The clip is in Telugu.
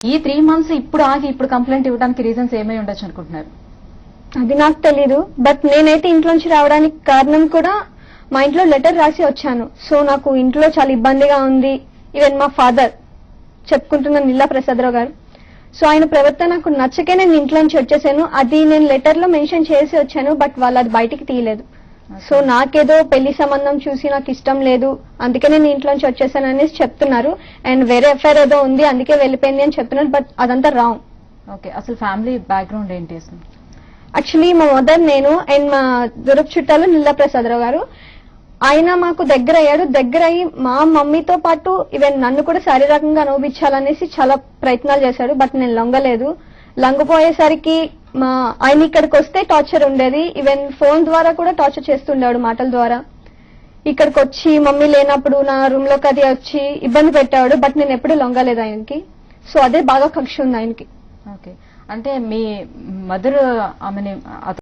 ఈ 3 months ఇప్పుడు ఆగి ఇప్పుడు కంప్లైంట్ ఇవ్వడానికి రీజన్స్ ఏమై ఉండొచ్చు అనుకుంటున్నారు? అది నాకు తెలీదు. బట్ నేనైతే ఇంట్లోంచి రావడానికి కారణం కూడా మా ఇంట్లో లెటర్ రాసి వచ్చాను. సో నాకు ఇంట్లో చాలా ఇబ్బందిగా ఉంది. ఈవెన్ మా ఫాదర్ చెప్పుకుంటున్న నిల్లా ప్రసాదరావు గారు. సో ఆయన ప్రవర్తన నాకు నచ్చకే నేను ఇంట్లోంచి వచ్చేసాను. అది నేను లెటర్ లో మెన్షన్ చేసి వచ్చాను. బట్ వాళ్ళు అది బయటికి తీయలేదు. సో నాకేదో పెళ్లి సంబంధం చూసి నాకు ఇష్టం లేదు, అందుకే నేను ఇంట్లోంచి వచ్చేసాను అనేసి చెప్తున్నారు. అండ్ వేరే ఎఫ్ఐఆర్ ఏదో ఉంది అందుకే వెళ్ళిపోయింది అని చెప్తున్నారు. బట్ అదంతా రాంగ్. ఓకే, అసలు ఫ్యామిలీ బ్యాక్గ్రౌండ్ ఏంటి అసలు? యాక్చువల్లీ మా మదర్, నేను అండ్ మా దూరపు చుట్టాలు నిల్లా ప్రసాదరావు గారు. ఆయన మాకు దగ్గర అయ్యాడు. దగ్గర అయ్యి మా మమ్మీతో పాటు ఈవెన్ నన్ను కూడా శారీరకంగా అనుభవించాలనేసి చాలా ప్రయత్నాలు చేశాడు. బట్ నేను లొంగలేదు. లొంగపోయేసరికి ఆయన ఇక్కడికి వస్తే టార్చర్ ఉండేది. ఈవెన్ ఫోన్ ద్వారా కూడా టార్చర్ చేస్తుండేవాడు, మాటల ద్వారా. ఇక్కడికి వచ్చి మమ్మీ లేనప్పుడు నా రూమ్ లోకి అది వచ్చి ఇబ్బంది పెట్టాడు. బట్ నేను ఎప్పుడు లొంగలేదు ఆయనకి. సో అదే బాగా కక్ష ఉంది ఆయనకి. ఓకే, అంటే మీ మదర్ ఆమెని